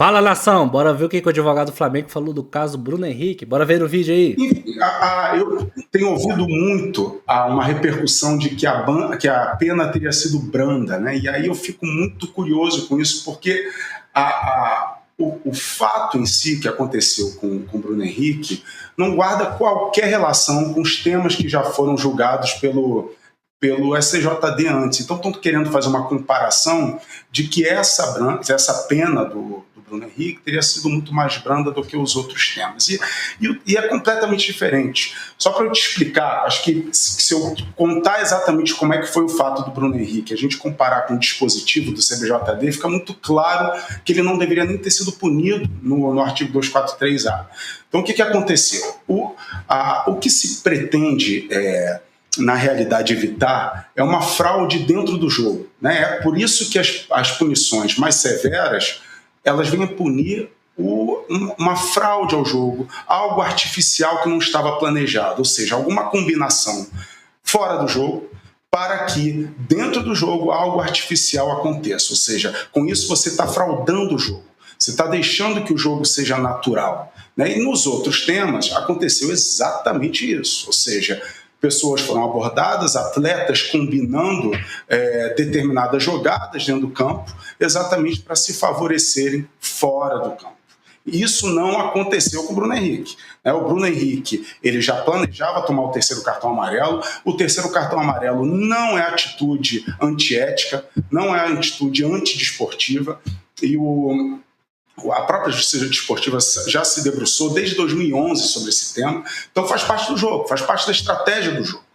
Fala, nação, bora ver o que o advogado do Flamengo falou do caso Bruno Henrique. Bora ver o vídeo aí. Enfim, eu tenho ouvido muito uma repercussão de que a pena teria sido branda, né? E aí eu fico muito curioso com isso, porque o fato em si que aconteceu com Bruno Henrique não guarda qualquer relação com os temas que já foram julgados pelo STJD antes. Então estão querendo fazer uma comparação de que essa pena do Bruno Henrique teria sido muito mais branda do que os outros temas. E é completamente diferente. Só para eu te explicar, acho que se eu contar exatamente como é que foi o fato do Bruno Henrique, a gente comparar com o dispositivo do CBJD, fica muito claro que ele não deveria nem ter sido punido no artigo 243A. Então o que aconteceu? O que se pretende na realidade, evitar é uma fraude dentro do jogo, né? É por isso que as punições mais severas elas vêm a punir uma fraude ao jogo, algo artificial que não estava planejado, ou seja, alguma combinação fora do jogo para que dentro do jogo algo artificial aconteça, ou seja, com isso você está fraudando o jogo, você está deixando que o jogo seja natural, né? E nos outros temas aconteceu exatamente isso, ou seja, pessoas foram abordadas, atletas combinando determinadas jogadas dentro do campo, exatamente para se favorecerem fora do campo. Isso não aconteceu com o Bruno Henrique. O Bruno Henrique ele já planejava tomar o terceiro cartão amarelo. O terceiro cartão amarelo não é atitude antiética, não é atitude antidesportiva. E a própria Justiça Desportiva já se debruçou desde 2011 sobre esse tema, então faz parte do jogo, faz parte da estratégia do jogo.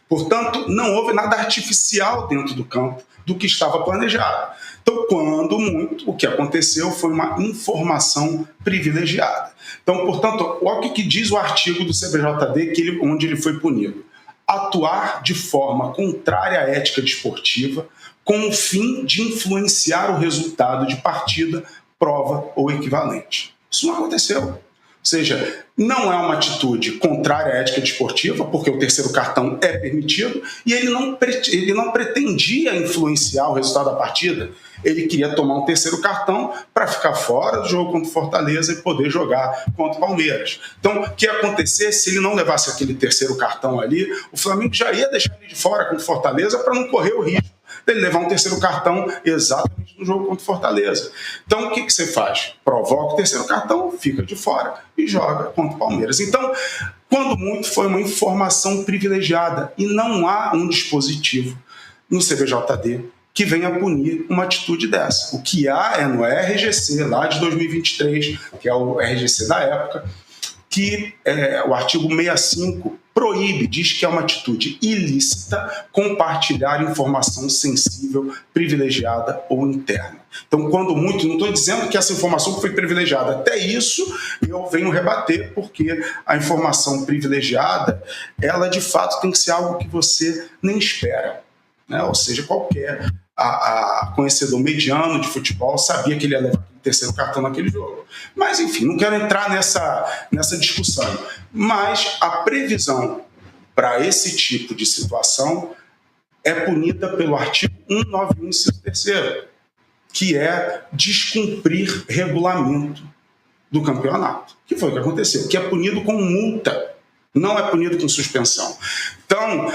Portanto, não houve nada artificial dentro do campo do que estava planejado. Então, quando muito, o que aconteceu foi uma informação privilegiada. Então, portanto, olha o que diz o artigo do CBJD onde ele foi punido. Atuar de forma contrária à ética desportiva com o fim de influenciar o resultado de partida, prova ou equivalente. Isso não aconteceu. Ou seja, não é uma atitude contrária à ética desportiva, porque o terceiro cartão é permitido, e ele não pretendia influenciar o resultado da partida. Ele queria tomar um terceiro cartão para ficar fora do jogo contra o Fortaleza e poder jogar contra o Palmeiras. Então, o que ia acontecer se ele não levasse aquele terceiro cartão ali, o Flamengo já ia deixar ele de fora contra o Fortaleza para não correr o risco dele levar um terceiro cartão exatamente no jogo contra o Fortaleza. Então, o que você faz? Provoca o terceiro cartão, fica de fora e joga contra o Palmeiras. Então, quando muito, foi uma informação privilegiada e não há um dispositivo no CBJD que venha punir uma atitude dessa. O que há é no RGC, lá de 2023, que é o RGC da época, que o artigo 65 proíbe, diz que é uma atitude ilícita compartilhar informação sensível, privilegiada ou interna. Então, quando muito, não estou dizendo que essa informação foi privilegiada, até isso eu venho rebater, porque a informação privilegiada, ela de fato tem que ser algo que você nem espera, né? Ou seja, qualquer conhecedor mediano de futebol sabia que ele ia levar o terceiro cartão naquele jogo. Mas, enfim, não quero entrar nessa discussão. Mas a previsão para esse tipo de situação é punida pelo artigo 191, inciso 3º, que é descumprir regulamento do campeonato. Que foi o que aconteceu, que é punido com multa. Não é punido com suspensão. Então,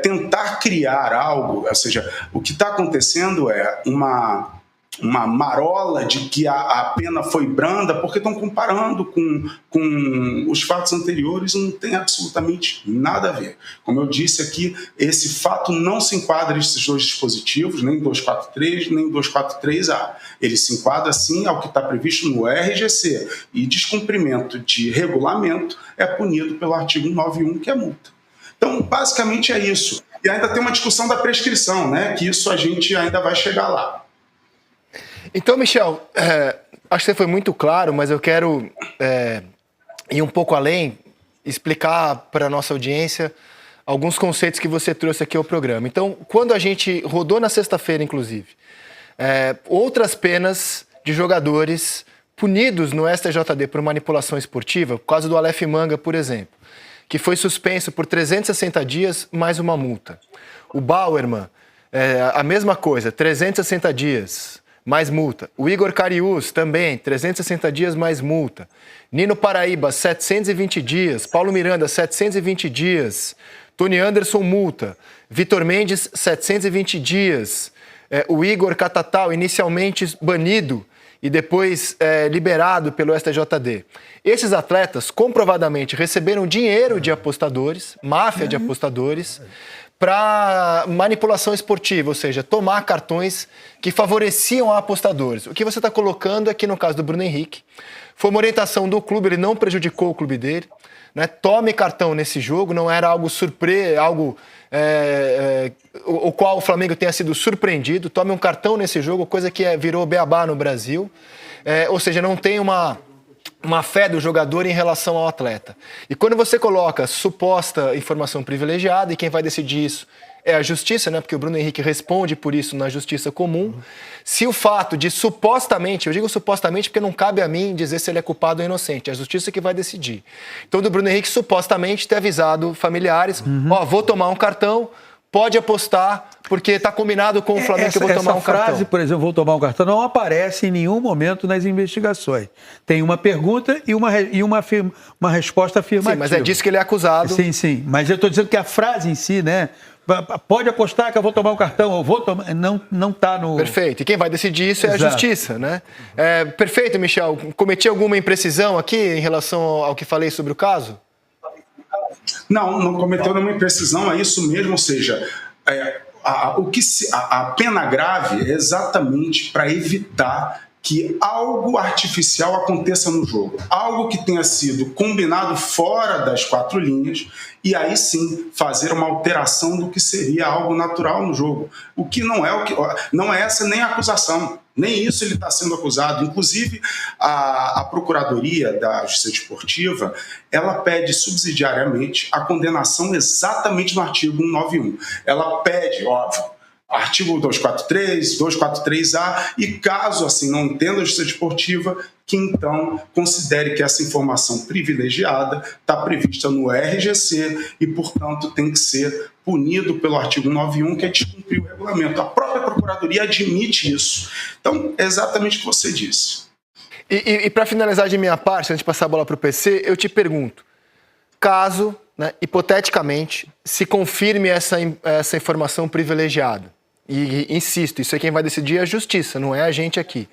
tentar criar algo, ou seja, o que está acontecendo é uma marola de que a pena foi branda, porque estão comparando com os fatos anteriores e não tem absolutamente nada a ver. Como eu disse aqui, esse fato não se enquadra nesses dois dispositivos, nem 243, nem 243A. Ele se enquadra, sim, ao que está previsto no RGC. E descumprimento de regulamento é punido pelo artigo 191, que é multa. Então, basicamente é isso. E ainda tem uma discussão da prescrição, né? Que isso a gente ainda vai chegar lá. Então, Michel, acho que você foi muito claro, mas eu quero ir um pouco além, explicar para a nossa audiência alguns conceitos que você trouxe aqui ao programa. Então, quando a gente rodou na sexta-feira, inclusive, outras penas de jogadores punidos no STJD por manipulação esportiva, por causa do Aleph Manga, por exemplo, que foi suspenso por 360 dias mais uma multa. O Bauerman, a mesma coisa, 360 dias. mais multa. O Igor Cariús, também, 360 dias mais multa. Nino Paraíba, 720 dias. Paulo Miranda, 720 dias. Tony Anderson, multa. Vitor Mendes, 720 dias. O Igor Catatal, inicialmente banido e depois liberado pelo STJD. Esses atletas, comprovadamente, receberam dinheiro de apostadores, máfia de apostadores, para manipulação esportiva, ou seja, tomar cartões que favoreciam apostadores. O que você está colocando aqui no caso do Bruno Henrique foi uma orientação do clube, ele não prejudicou o clube dele, né? Tome cartão nesse jogo, não era algo algo o qual o Flamengo tenha sido surpreendido, tome um cartão nesse jogo, coisa que virou beabá no Brasil, ou seja, não tem uma fé do jogador em relação ao atleta. E quando você coloca suposta informação privilegiada, e quem vai decidir isso é a justiça, né? Porque o Bruno Henrique responde por isso na justiça comum. Se o fato de supostamente, eu digo supostamente porque não cabe a mim dizer se ele é culpado ou inocente, é a justiça que vai decidir. Então, do Bruno Henrique supostamente ter avisado familiares, vou tomar um cartão, pode apostar, porque está combinado com o Flamengo que eu vou tomar um cartão. Essa frase, por exemplo, vou tomar um cartão, não aparece em nenhum momento nas investigações. Tem uma pergunta e uma resposta afirmativa. Sim, mas é disso que ele é acusado. Sim. Mas eu estou dizendo que a frase em si, né? Pode apostar que eu vou tomar um cartão, eu vou tomar. Não está no. Perfeito. E quem vai decidir isso é a justiça, né? Perfeito, Michel. Cometi alguma imprecisão aqui em relação ao que falei sobre o caso? Não cometeu nenhuma imprecisão, é isso mesmo, ou seja, a pena grave é exatamente para evitar que algo artificial aconteça no jogo, algo que tenha sido combinado fora das 4 linhas, e aí sim fazer uma alteração do que seria algo natural no jogo, o que não é essa nem a acusação. Nem isso ele está sendo acusado. Inclusive, a Procuradoria da Justiça Desportiva, ela pede subsidiariamente a condenação exatamente no artigo 191. Ela pede, óbvio, artigo 243, 243A, e caso assim não entenda a Justiça Desportiva, que então considere que essa informação privilegiada está prevista no RGC e, portanto, tem que ser punido pelo artigo 191, que é descumprir o regulamento. A própria Procuradoria admite isso. Então, é exatamente o que você disse. E para finalizar de minha parte, antes de passar a bola para o PC, eu te pergunto, caso, né, hipoteticamente, se confirme essa informação privilegiada, e insisto, isso é quem vai decidir é a justiça, não é a gente aqui.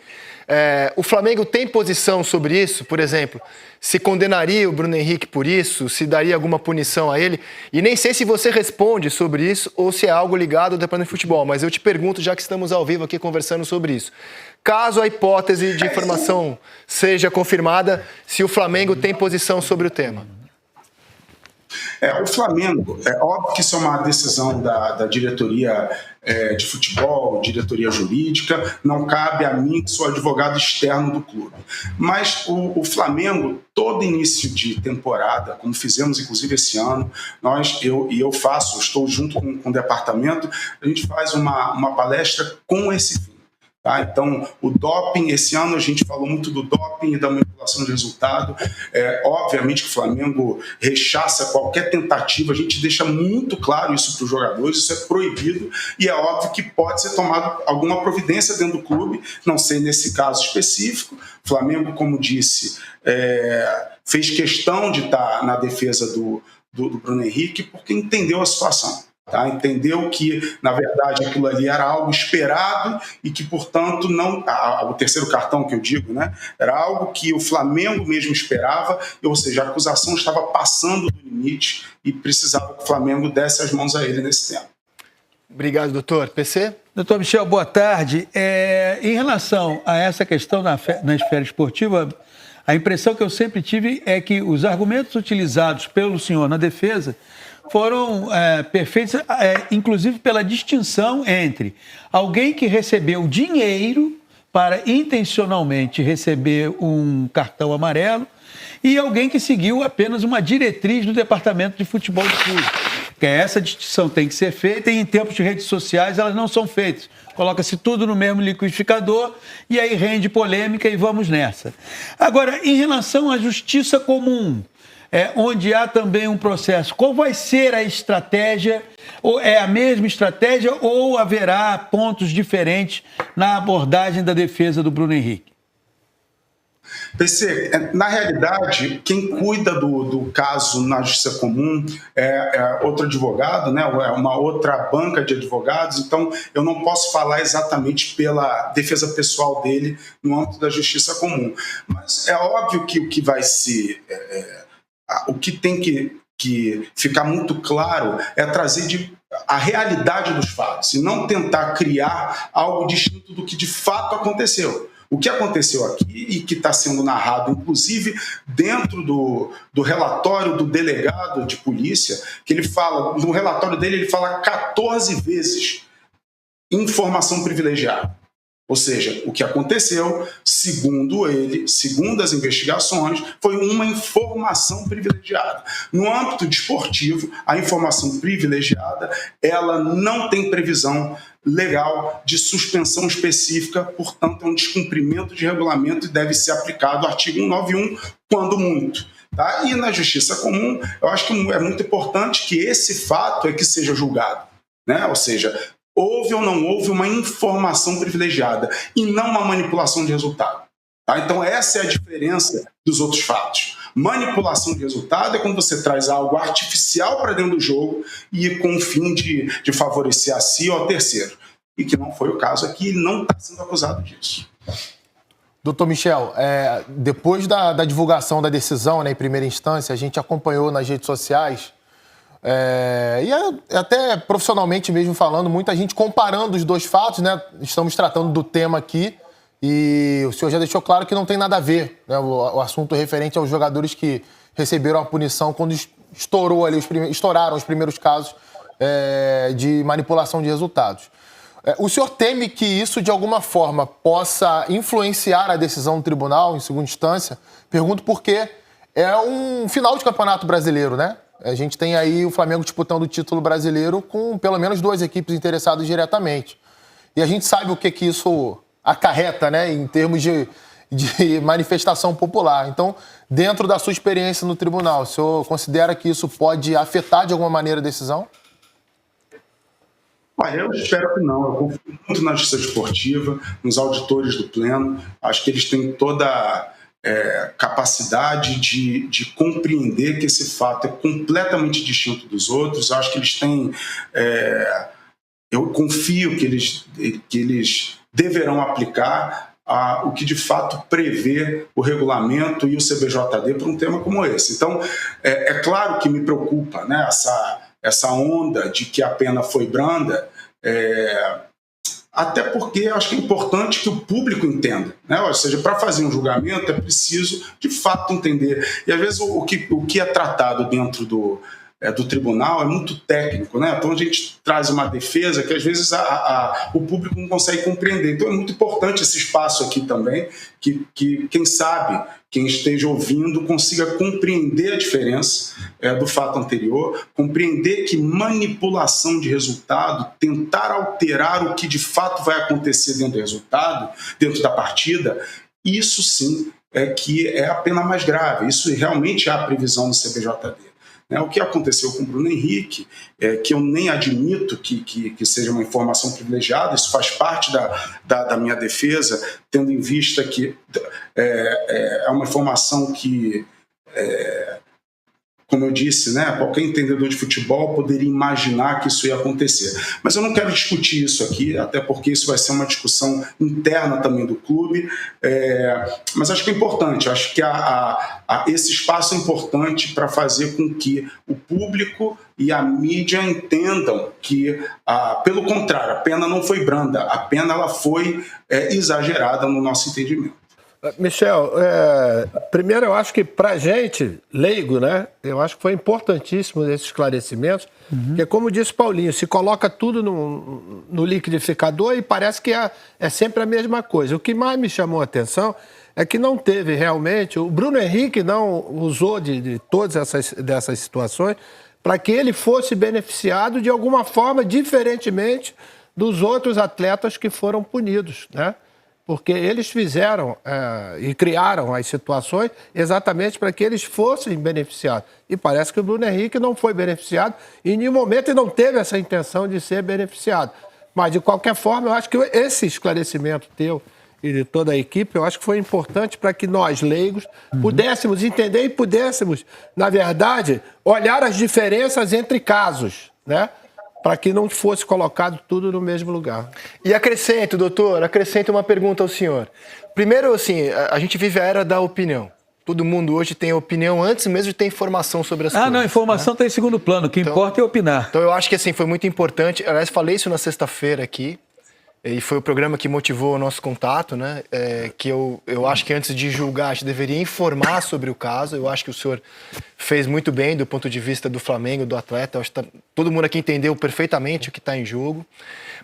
O Flamengo tem posição sobre isso? Por exemplo, se condenaria o Bruno Henrique por isso? Se daria alguma punição a ele? E nem sei se você responde sobre isso ou se é algo ligado ao departamento de futebol, mas eu te pergunto, já que estamos ao vivo aqui conversando sobre isso. Caso a hipótese de informação seja confirmada, se o Flamengo tem posição sobre o tema. O Flamengo, é óbvio que isso é uma decisão da diretoria de futebol, diretoria jurídica, não cabe a mim, que sou advogado externo do clube. Mas o Flamengo, todo início de temporada, como fizemos inclusive esse ano, estou junto com o departamento, a gente faz uma palestra com esse fim. Tá? Então, o doping, esse ano a gente falou muito do doping e da manipulação de resultado. Obviamente que o Flamengo rechaça qualquer tentativa, a gente deixa muito claro isso para os jogadores, isso é proibido, e é óbvio que pode ser tomado alguma providência dentro do clube, não sei nesse caso específico. O Flamengo, como disse, fez questão de estar na defesa do Bruno Henrique porque entendeu a situação. Tá? Entendeu que, na verdade, aquilo ali era algo esperado e que, portanto, o terceiro cartão que eu digo, né, era algo que o Flamengo mesmo esperava, ou seja, a acusação estava passando do limite e precisava que o Flamengo desse as mãos a ele nesse tempo. Obrigado, doutor. PC? Doutor Michel, boa tarde. Em relação a essa questão na esfera esportiva, a impressão que eu sempre tive é que os argumentos utilizados pelo senhor na defesa foram perfeitos, inclusive pela distinção entre alguém que recebeu dinheiro para intencionalmente receber um cartão amarelo e alguém que seguiu apenas uma diretriz do departamento de futebol do clube. Porque essa distinção tem que ser feita e em tempos de redes sociais elas não são feitas. Coloca-se tudo no mesmo liquidificador e aí rende polêmica e vamos nessa. Agora, em relação à justiça comum, onde há também um processo. Qual vai ser a estratégia? Ou é a mesma estratégia ou haverá pontos diferentes na abordagem da defesa do Bruno Henrique? PC, na realidade, quem cuida do caso na Justiça Comum é outro advogado, né? É uma outra banca de advogados, então eu não posso falar exatamente pela defesa pessoal dele no âmbito da Justiça Comum. Mas é óbvio que o que vai se... o que tem que ficar muito claro é trazer a realidade dos fatos e não tentar criar algo distinto do que de fato aconteceu. O que aconteceu aqui e que está sendo narrado, inclusive dentro do relatório do delegado de polícia, que ele fala, no relatório dele ele fala 14 vezes informação privilegiada. Ou seja, o que aconteceu, segundo ele, segundo as investigações, foi uma informação privilegiada. No âmbito desportivo, a informação privilegiada, ela não tem previsão legal de suspensão específica, portanto, é um descumprimento de regulamento e deve ser aplicado o artigo 191, quando muito. Tá? E na Justiça Comum, eu acho que é muito importante que esse fato é que seja julgado, né? Ou seja, houve ou não houve uma informação privilegiada e não uma manipulação de resultado. Tá? Então, essa é a diferença dos outros fatos. Manipulação de resultado é quando você traz algo artificial para dentro do jogo e com o fim de favorecer a si ou ao terceiro. E que não foi o caso aqui, ele não está sendo acusado disso. Doutor Michel, depois da divulgação da decisão, né, em primeira instância, a gente acompanhou nas redes sociais, e até profissionalmente mesmo falando, muita gente comparando os dois fatos, né? Estamos tratando do tema aqui e o senhor já deixou claro que não tem nada a ver, né, o assunto referente aos jogadores que receberam a punição quando estouraram os primeiros casos de manipulação de resultados. O senhor teme que isso, de alguma forma, possa influenciar a decisão do tribunal, em segunda instância? Pergunto porque é um final de campeonato brasileiro, né? A gente tem aí o Flamengo disputando o título brasileiro com pelo menos 2 equipes interessadas diretamente. E a gente sabe o que isso acarreta, né, em termos de manifestação popular. Então, dentro da sua experiência no tribunal, o senhor considera que isso pode afetar de alguma maneira a decisão? Olha, eu espero que não. Eu confio muito na Justiça Desportiva, nos auditores do Pleno. Acho que eles têm toda capacidade de compreender que esse fato é completamente distinto dos outros. Acho que eles têm... eu confio que eles deverão aplicar o que de fato prevê o regulamento e o CBJD para um tema como esse. Então, é claro que me preocupa, né, essa onda de que a pena foi branda, até porque acho que é importante que o público entenda, né? Ou seja, para fazer um julgamento é preciso de fato entender. E às vezes o que é tratado dentro do tribunal é muito técnico, né? Então a gente traz uma defesa que às vezes o público não consegue compreender. Então é muito importante esse espaço aqui também, que quem sabe, quem esteja ouvindo, consiga compreender a diferença do fato anterior, compreender que manipulação de resultado, tentar alterar o que de fato vai acontecer dentro do resultado, dentro da partida, isso sim é que é a pena mais grave. Isso realmente há a previsão no CBJD. O que aconteceu com o Bruno Henrique, que eu nem admito que seja uma informação privilegiada, isso faz parte da minha defesa, tendo em vista que é uma informação que, como eu disse, né, qualquer entendedor de futebol poderia imaginar que isso ia acontecer. Mas eu não quero discutir isso aqui, até porque isso vai ser uma discussão interna também do clube, mas acho que é importante, acho que esse espaço é importante para fazer com que o público e a mídia entendam que, pelo contrário, a pena não foi branda, a pena ela foi exagerada no nosso entendimento. Michel, primeiro eu acho que para a gente, leigo, né, eu acho que foi importantíssimo esses esclarecimentos, porque como disse Paulinho, se coloca tudo no liquidificador e parece que é sempre a mesma coisa. O que mais me chamou a atenção é que não teve realmente, o Bruno Henrique não usou de todas dessas situações para que ele fosse beneficiado de alguma forma, diferentemente dos outros atletas que foram punidos, né? porque eles fizeram e criaram as situações exatamente para que eles fossem beneficiados. E parece que o Bruno Henrique não foi beneficiado e em nenhum momento ele não teve essa intenção de ser beneficiado. Mas, de qualquer forma, eu acho que esse esclarecimento teu e de toda a equipe, eu acho que foi importante para que nós, leigos, pudéssemos entender e pudéssemos, na verdade, olhar as diferenças entre casos, né? Para que não fosse colocado tudo no mesmo lugar. E acrescento, doutor, uma pergunta ao senhor. Primeiro, assim, a gente vive a era da opinião. Todo mundo hoje tem opinião antes mesmo de ter informação sobre as coisas. Não, informação está em segundo plano. O que importa é opinar. Então eu acho que assim, foi muito importante. Aliás, falei isso na sexta-feira aqui. E foi o programa que motivou o nosso contato, né? Que eu acho que antes de julgar, a gente deveria informar sobre o caso. Eu acho que o senhor fez muito bem do ponto de vista do Flamengo, do atleta. Eu acho que todo mundo aqui entendeu perfeitamente o que está em jogo.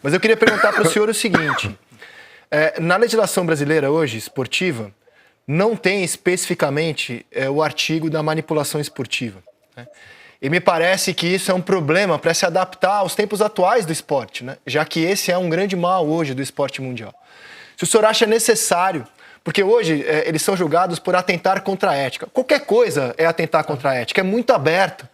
Mas eu queria perguntar para o senhor o seguinte. Na legislação brasileira hoje, esportiva, não tem especificamente o artigo da manipulação esportiva, né? E me parece que isso é um problema para se adaptar aos tempos atuais do esporte, né? Já que esse é um grande mal hoje do esporte mundial. Se o senhor acha necessário, porque hoje eles são julgados por atentar contra a ética. Qualquer coisa é atentar contra a ética. É muito aberto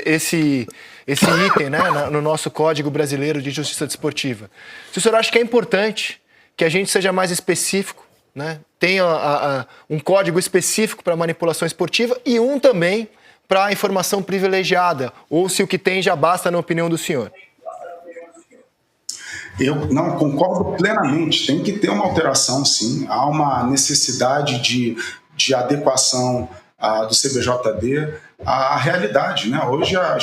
esse item, né, no nosso Código Brasileiro de Justiça Desportiva. Se o senhor acha que é importante que a gente seja mais específico, né? Tenha um código específico para manipulação esportiva e um também para a informação privilegiada, ou se o que tem já basta na opinião do senhor? Eu não concordo plenamente, tem que ter uma alteração, sim. Há uma necessidade de adequação do CBJD à realidade, né? Hoje a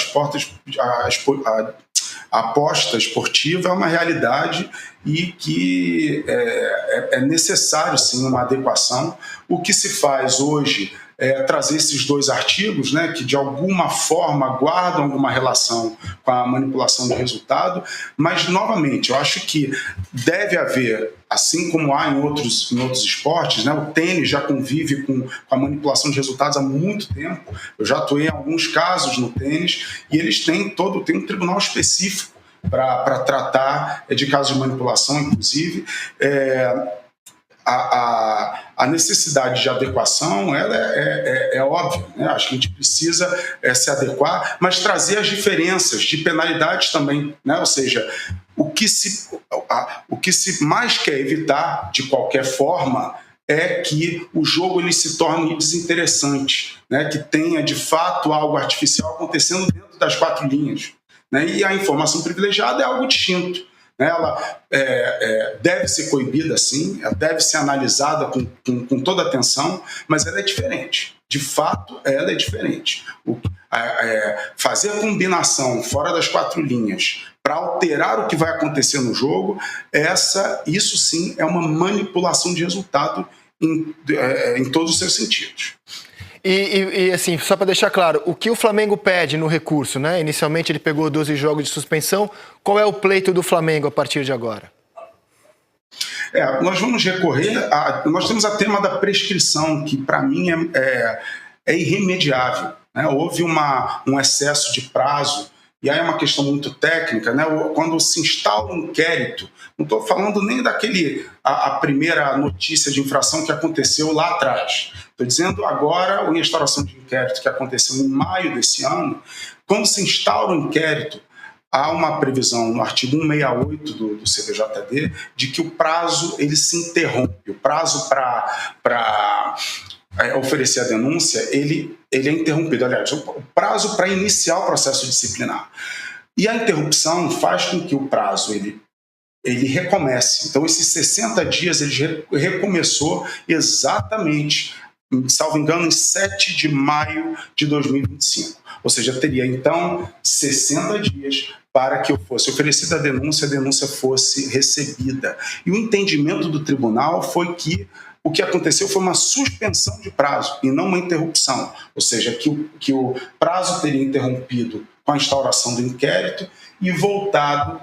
aposta esportiva é uma realidade e que é necessário, sim, uma adequação. O que se faz hoje trazer esses dois artigos, né, que de alguma forma guardam alguma relação com a manipulação do resultado, mas, novamente, eu acho que deve haver, assim como há em outros esportes, né, o tênis já convive com a manipulação de resultados há muito tempo. Eu já atuei em alguns casos no tênis e eles têm um tribunal específico para tratar de casos de manipulação, inclusive. A necessidade de adequação ela é óbvia, né? Acho que a gente precisa se adequar, mas trazer as diferenças de penalidades também, né? Ou seja, o que se mais quer evitar de qualquer forma é que o jogo ele se torne desinteressante, né? Que tenha de fato algo artificial acontecendo dentro das quatro linhas, né? E a informação privilegiada é algo distinto. Ela deve ser coibida, sim, ela deve ser analisada com toda atenção, mas ela é diferente. De fato, ela é diferente. Fazer a combinação fora das quatro linhas para alterar o que vai acontecer no jogo, isso sim é uma manipulação de resultado em todos os seus sentidos. E assim, só para deixar claro, o que o Flamengo pede no recurso, né? Inicialmente ele pegou 12 jogos de suspensão. Qual é o pleito do Flamengo a partir de agora? Nós vamos recorrer nós temos a tema da prescrição, que para mim é irremediável, né? Houve um excesso de prazo, e aí é uma questão muito técnica, né? Quando se instala um inquérito, não estou falando nem a primeira notícia de infração que aconteceu lá atrás. Estou dizendo agora a instauração de inquérito que aconteceu em maio desse ano. Quando se instaura um inquérito, há uma previsão no artigo 168 do CBJD de que o prazo ele se interrompe. O prazo para oferecer a denúncia ele é interrompido. Aliás, o prazo para iniciar o processo disciplinar. E a interrupção faz com que o prazo ele recomece. Então, esses 60 dias ele recomeçou exatamente, salvo engano, em 7 de maio de 2025. Ou seja, teria, então, 60 dias para que fosse oferecida a denúncia fosse recebida. E o entendimento do tribunal foi que o que aconteceu foi uma suspensão de prazo e não uma interrupção. Ou seja, que o prazo teria interrompido com a instauração do inquérito e voltado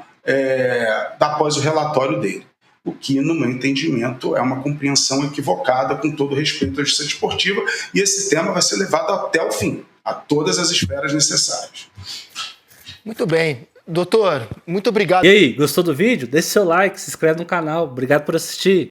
após o relatório dele. O que, no meu entendimento, é uma compreensão equivocada, com todo respeito à justiça desportiva, e esse tema vai ser levado até o fim, a todas as esferas necessárias. Muito bem. Doutor, muito obrigado. E aí, gostou do vídeo? Deixe seu like, se inscreve no canal. Obrigado por assistir.